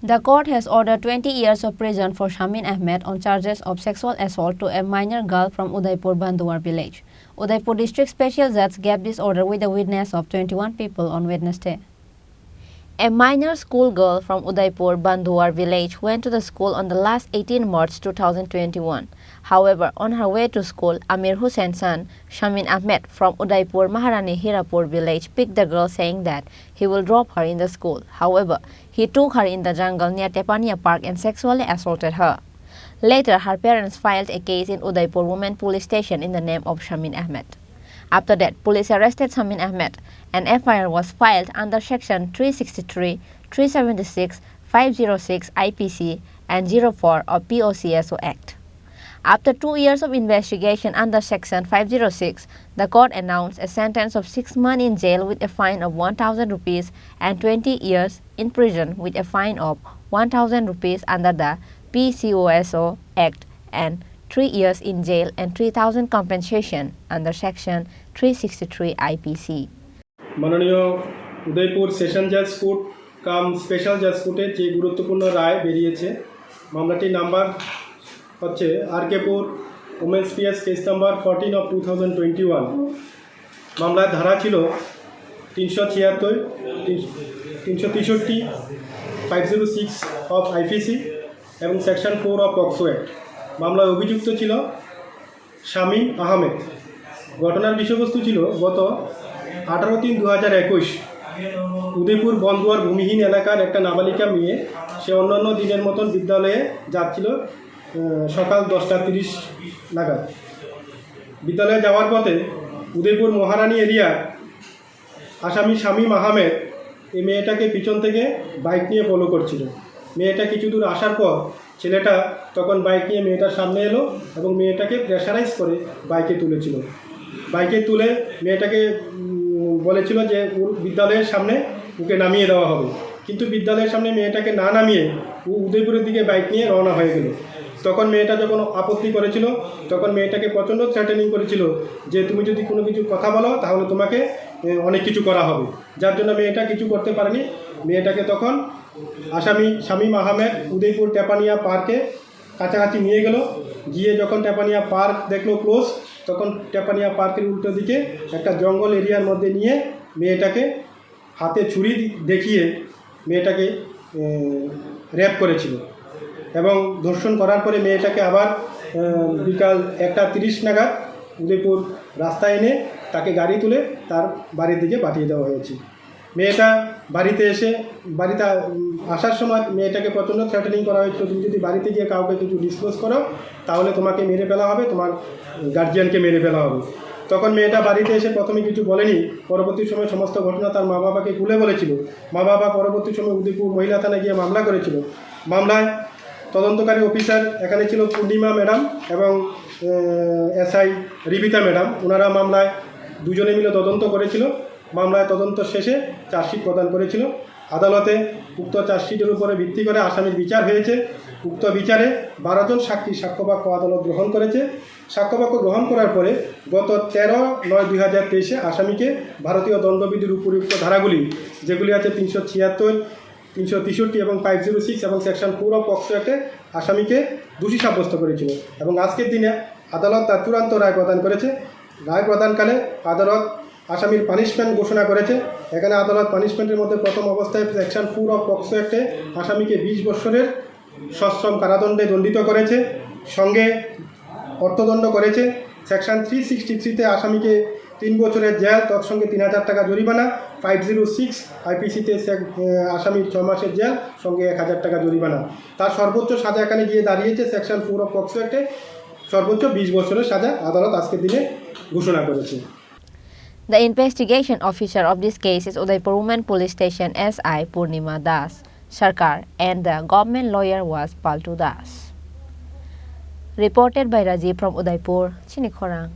The court has ordered 20 years of prison for Shamim Ahmed on charges of sexual assault to a minor girl from Udaipur Banduar village. Udaipur District Special Judge gave this order with a witness of 21 people on Wednesday. A minor schoolgirl from Udaipur Banduar village went to the school on the last 18 March 2021. However, on her way to school, Amir Hussein's son, Shamim Ahmed from Udaipur Maharani Hirapur village picked the girl saying that he will drop her in the school. However, he took her in the jungle near Tepania Park and sexually assaulted her. Later, her parents filed a case in Udaipur Women Police Station in the name of Shamim Ahmed. After that, police arrested Shamim Ahmed. An FIR was filed under Section 363, 376, 506 IPC and 04 of POCSO Act. After 2 years of investigation under Section 506, the court announced a sentence of 6 months in jail with a fine of 1,000 rupees and 20 years in prison with a fine of 1,000 rupees under the PCOSO Act and 3 years in jail and 3,000 compensation under Section 363 IPC. মাননীয় Udaipur session জাজ court কাম special জাজ কোর্টে যে গুরুত্বপূর্ণ রায় বেরিয়েছে, মামলাটির number হচ্ছে RK Pur women's PS case number 14 of 2021। মামলার ধারা ছিল 376, 363, 506 অফ আইপিসি এবং সেকশন 4 অফ পক্সো অ্যাক্ট। মামলায় অভিযুক্ত ছিল শামীম আহমেদ। ঘটনার বিষয়বস্তু ছিল গত 18/3/2021 উদয়পুর বন্দুয়ার ভূমিহীন এলাকার একটা নাবালিকা মেয়ে, সে অন্যান্য দিনের মতন বিদ্যালয়ে যাচ্ছিল সকাল 10:30 নাগাদ। বিদ্যালয়ে যাওয়ার পথে উদয়পুর মহারানী এরিয়ার আসামি শামীম আহমেদ এই মেয়েটাকে পিছন থেকে বাইক নিয়ে ফলো করছিল। মেয়েটা কিছু দূর আসার পর ছেলেটা তখন বাইক নিয়ে মেয়েটার সামনে এলো এবং মেয়েটাকে প্রেশারাইজ করে বাইকে তুলেছিল। বাইকে তুলে মেয়েটাকে বলেছিল যে বিদ্যালয়ের সামনে ওকে নামিয়ে দেওয়া হবে, কিন্তু বিদ্যালয়ের সামনে মেয়েটাকে না নামিয়ে ও উদয়পুরের দিকে বাইক নিয়ে রওনা হয়ে গেল। তখন মেয়েটা যখন আপত্তি করেছিল, তখন মেয়েটাকে প্রচণ্ড থ্রেটেনিং করেছিল যে তুমি যদি কোনো কিছু কথা বলো তাহলে তোমাকে অনেক কিছু করা হবে, যার জন্য মেয়েটা কিছু করতে পারেনি। মেয়েটাকে তখন আসামি শামীম আহমেদ উদয়পুর টেপানিয়া পার্কে কাছাকাছি নিয়ে গেল। গিয়ে যখন টেপানিয়া পার্ক দেখলো ক্লোজ, তখন টেপানিয়া পার্কের উল্টো দিকে একটা জঙ্গল এরিয়ার মধ্যে নিয়ে মেয়েটাকে হাতে ছুরি দেখিয়ে মেয়েটাকে রেপ করেছিল এবং ধর্ষণ করার পরে মেয়েটাকে আবার বিকাল 1:30 নাগাদ উদয়পুর রাস্তায় এনে তাকে গাড়ি তুলে তার বাড়ির দিকে পাঠিয়ে দেওয়া হয়েছে। মেয়েটা বাড়িতে আসার সময় মেয়েটাকে প্রচণ্ড থ্রেটেনিং করা হয়েছিল, তুমি যদি বাড়িতে গিয়ে কাউকে কিছু ডিসক্লোজ করো তাহলে তোমাকে মেরে ফেলা হবে, তোমার গার্জিয়ানকে মেরে ফেলা হবে। তখন মেয়েটা বাড়িতে এসে প্রথমে কিছু বলেনি, পরবর্তী সময় সমস্ত ঘটনা তার মা বাবাকে খুলে বলেছিল। মা বাবা পরবর্তী সময় উদয়পুর মহিলা থানায় গিয়ে মামলা করেছিল। মামলায় তদন্তকারী অফিসার এখানে ছিল পূর্ণিমা ম্যাডাম এবং এসআই রিবিতা ম্যাডাম। ওনারা মামলায় দুজনে মিলে তদন্ত করেছিল। মামলায় তদন্ত শেষে চার্জশিট প্রদান করেছিল। আদালতে উক্ত চার্জশিটের উপরে ভিত্তি করে আসামির বিচার হয়েছে। উক্ত বিচারে 12 জন সাক্ষীর সাক্ষ্যবাক্য আদালত গ্রহণ করেছে। সাক্ষ্যবাক্য গ্রহণ করার পরে গত 13/9/2023 আসামিকে ভারতীয় দণ্ডবিধির উপযুক্ত ধারাগুলি, যেগুলি আছে 376, 363 এবং 506 এবং সেকশন 4 অফ পক্সো অ্যাক্টে আসামিকে দোষী সাব্যস্ত করেছিল এবং আজকের দিনে আদালত তার চূড়ান্ত রায় প্রদান করেছে। রায় প্রদানকালে আদালত আসামির পানিশমেন্ট ঘোষণা করেছে। এখানে আদালত পানিশমেন্টের মধ্যে প্রথম অবস্থায় সেকশন 4 অফ পক্সো অ্যাক্টে আসামিকে 20 বছরের সশ্রম কারাদণ্ডে দণ্ডিত করেছে, সঙ্গে অর্থদণ্ড করেছে। সেকশন 363-তে আসামিকে 3 বছরের জেল, তৎসঙ্গে 3,000 টাকা জরিমানা। 506 আইপিসিতে আসামির 6 মাসের জেল, সঙ্গে 1,000 টাকা জরিমানা। তার সর্বোচ্চ সাজা এখানে গিয়ে দাঁড়িয়েছে সেকশন 4 অফ পক্সো অ্যাক্টে সর্বোচ্চ 20 বছরের সাজা আদালত আজকের দিনে ঘোষণা করেছে। The investigation officer of this case is Udaipur Women Police Station SI Purnima Das Sarkar and the government lawyer was Paltu Das. Reported by Rajiv from Udaipur, Chini Khorang.